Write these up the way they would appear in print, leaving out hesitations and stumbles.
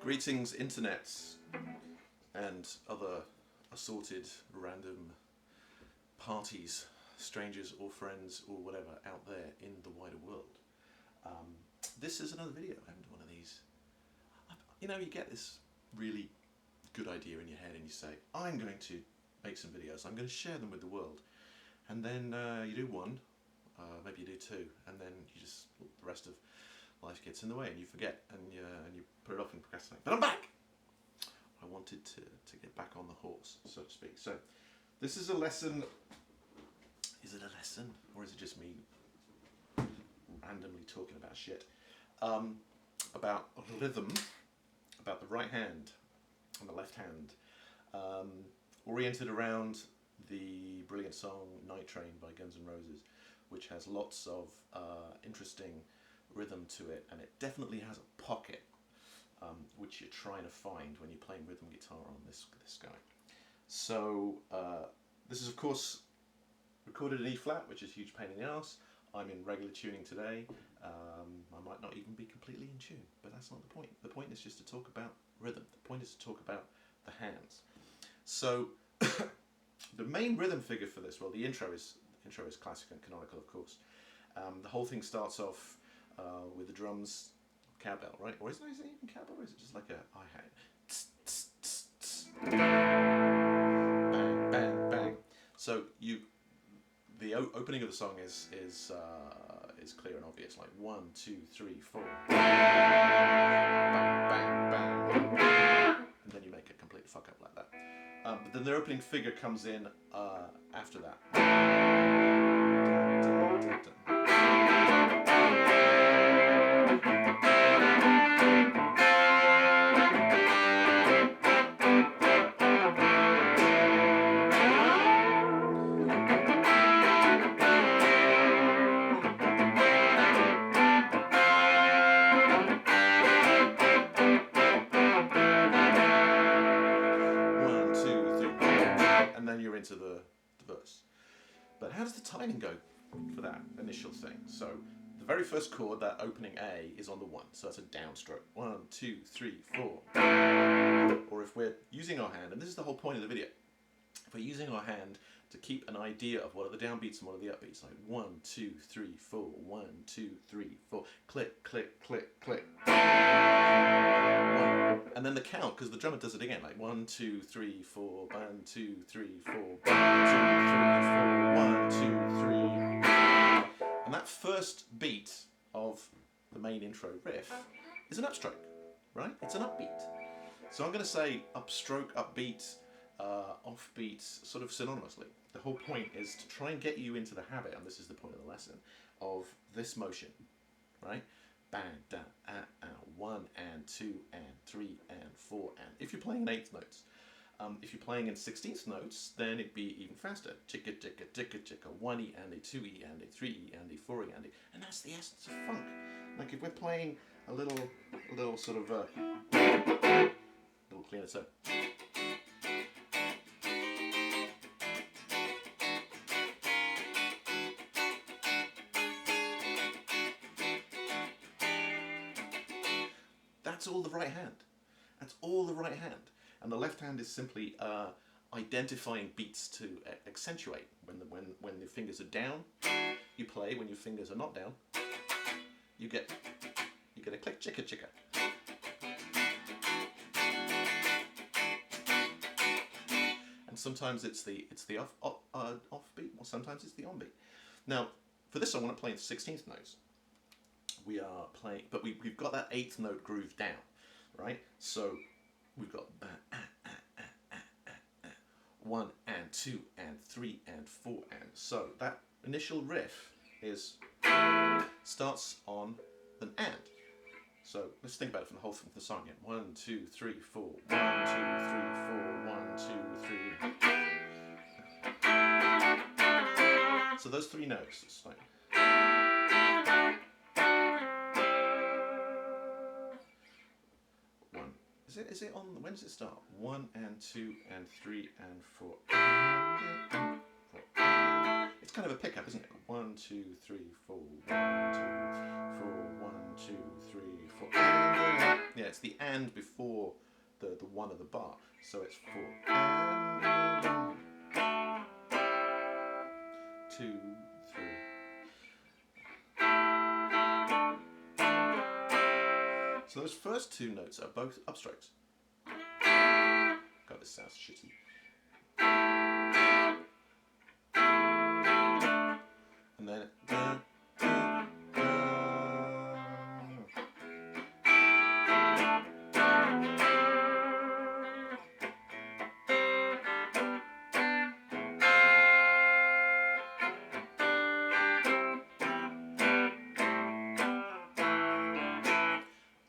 Greetings, internets, and other assorted random parties, strangers or friends or whatever out there in the wider world. This is another video. I haven't done one of these. You know, you get this really good idea in your head and you say, I'm going to make some videos, I'm going to share them with the world. And then you do one, maybe you do two, and then you just, the rest of life gets in the way and you forget and you put it off and procrastinate. But I'm back! I wanted to get back on the horse, so to speak. So this is a lesson. Is it a lesson or is it just me randomly talking about shit? About rhythm, about the right hand and the left hand, oriented around the brilliant song Night Train by Guns N' Roses, which has lots of interesting rhythm to it, and it definitely has a pocket, which you're trying to find when you're playing rhythm guitar on this guy. So this is of course recorded in E flat, which is a huge pain in the ass. I'm in regular tuning today. I might not even be completely in tune, but that's not the point. The point is just to talk about rhythm. The point is to talk about the hands. So the main rhythm figure for this, well, the intro is classic and canonical, of course. The whole thing starts off with the drums, cowbell, right? Or is it even cowbell, or is it just like a hi-hat? Bang, bang, bang. So the opening of the song is clear and obvious, like 1, 2, 3, 4. Bang, bang, bang. And then you make a complete fuck up like that. But then the opening figure comes in after that. Dun, dun, dun, dun. Into the verse. But how does the timing go for that initial thing? So the very first chord, that opening A, is on the 1, so that's a downstroke. 1, 2, 3, 4. Or if we're using our hand, and this is the whole point of the video, if we're using our hand to keep an idea of what are the downbeats and what are the upbeats, like 1, 2, 3, 4, 1, 2, 3, 4, click, click, click, click. And then the count, because the drummer does it again, like 1, 2, 3, 4, 1, 2, 3, 4, 1, 2, 3, 4, 1, 2, 3. And that first beat of the main intro riff is an upstroke, right? It's an upbeat. So I'm going to say upstroke, upbeat, offbeat, sort of synonymously. The whole point is to try and get you into the habit, and this is the point of the lesson, of this motion, right? Bang, da, 1 and 2 and 3 and 4 and. If you're playing in 8th notes, if you're playing in 16th notes, then it'd be even faster. Chicka, chicka, chicka, chicka, 1E and a 2E and a 3E and a 4E and a. And that's the essence of funk. Like if we're playing a little sort of little cleaner tone. That's all the right hand. That's all the right hand. And the left hand is simply identifying beats to accentuate. When the fingers are down, you play. When your fingers are not down, you get a click, chicka, chicka. And sometimes it's the offbeat, or sometimes it's the onbeat. Now, for this song, I want to play in 16th notes. We are playing, but we've got that 8th note groove down, right? So we've got 1 and 2 and 3 and 4 and. So that initial riff starts on an and. So let's think about it from the whole thing of the song again. 1, 2, 3, 4. 1, 2, 3, 4. 1, 2, 3. So those 3 notes. It's like. Is it on, when does it start? 1 and 2 and 3 and 4. It's kind of a pickup, isn't it? 1, 2, 3, 4, 1, 2, 4, 1, 2, 3, 4. Yeah, it's the and before the one of the bar. So it's 4 and 2, 3. So those first two notes are both upstrokes. God, this sounds shitty. And then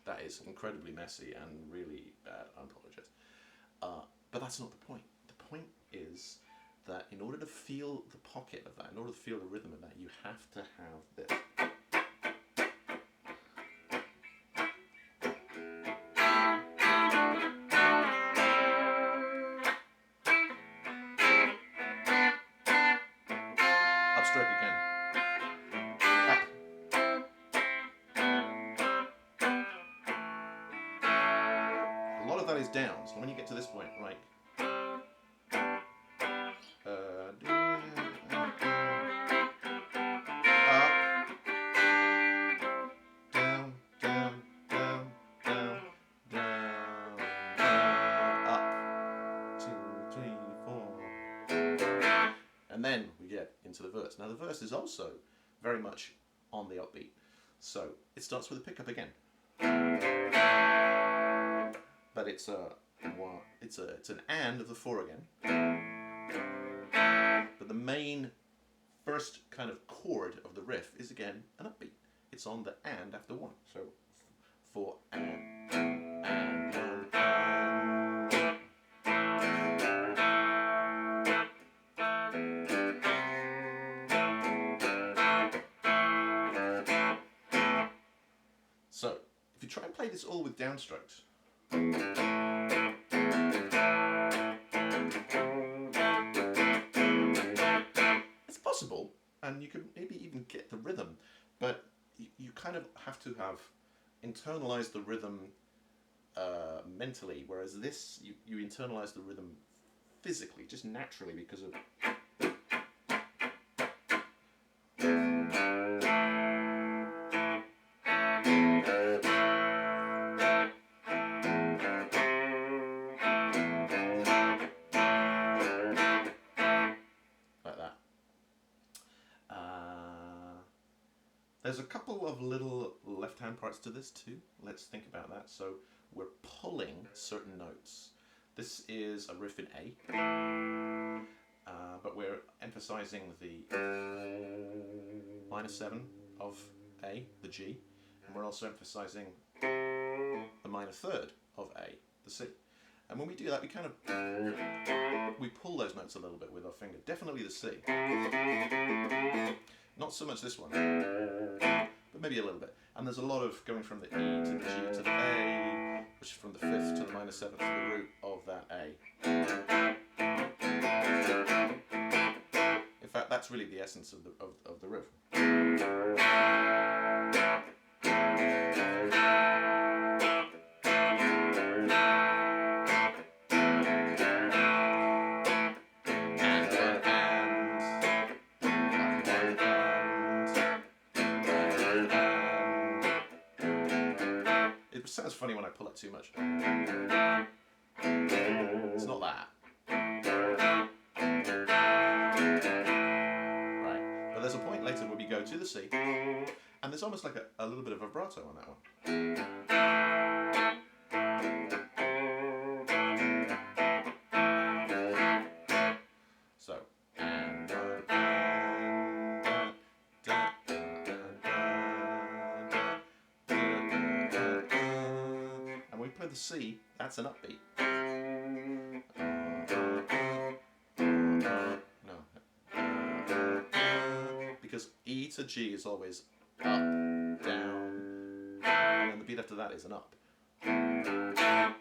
that is incredibly messy and really bad. I apologize. But that's not the point. The point is that in order to feel the pocket of that, in order to feel the rhythm of that, you have to have this. Upstroke again. Up. A lot of that is down, so when you get to this point, right? And then we get into the verse. Now the verse is also very much on the upbeat. So it starts with a pickup again. But it's an and of the 4 again. But the main first kind of chord of the riff is again an upbeat. It's on the and after 1. So 4 and. So, if you try and play this all with downstrokes, it's possible, and you can maybe even get the rhythm, but you kind of have to have internalized the rhythm mentally, whereas this, you internalize the rhythm physically, just naturally, because of... There's a couple of little left-hand parts to this too. Let's think about that. So we're pulling certain notes. This is a riff in A, but we're emphasizing the -7 of A, the G, and we're also emphasizing the minor third of A, the C. And when we do that, we kind of pull those notes a little bit with our finger. Definitely the C. Not so much this one, but maybe a little bit. And there's a lot of going from the E to the G to the A, which is from the 5th to the -7th to the root of that A. In fact, that's really the essence of the riff. It sounds funny when I pull it too much. It's not that. Right. But there's a point later where we go to the C, and there's almost like a little bit of vibrato on that one. So, the C, that's an upbeat. No. Because E to G is always up, down, and then the beat after that is an up.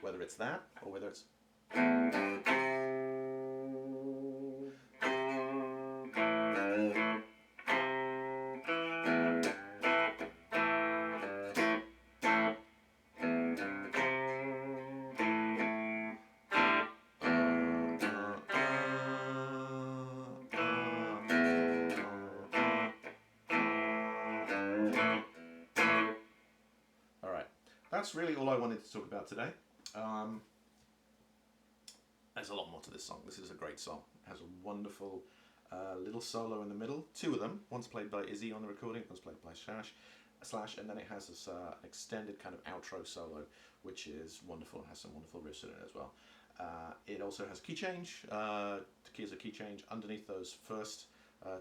Whether it's that, or whether it's... that's really all I wanted to talk about today. There's a lot more to this song. This is a great song. It has a wonderful little solo in the middle. Two of them. One's played by Izzy on the recording, one's played by Slash, and then it has this extended kind of outro solo, which is wonderful. It has some wonderful riffs in it as well. It also has key change. The key is a key change underneath those first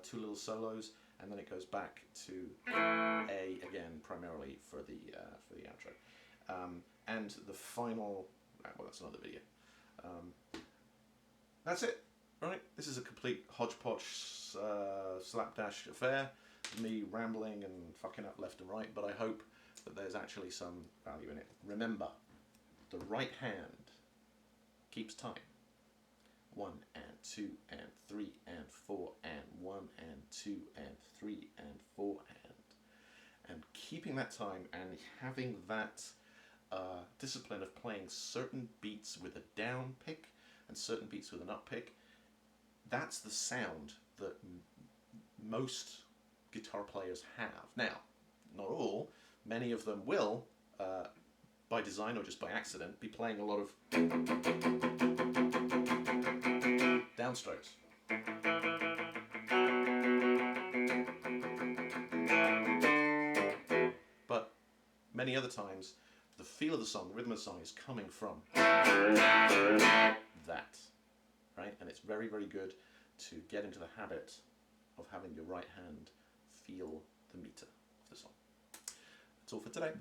two little solos, and then it goes back to A again, primarily for the outro. And the final, well, that's another video. That's it, right? This is a complete hodgepodge slapdash affair, me rambling and fucking up left and right, but I hope that there's actually some value in it. Remember, the right hand keeps time. 1 and 2 and 3 and 4 and 1 and 2 and 3 and 4 and keeping that time and having that discipline of playing certain beats with a down pick and certain beats with an up pick. That's the sound that most guitar players have. Now, not all. Many of them will, by design or just by accident, be playing a lot of downstrokes. But many other times, the feel of the song, the rhythm of the song is coming from that, right? And it's very, very good to get into the habit of having your right hand feel the meter of the song. That's all for today.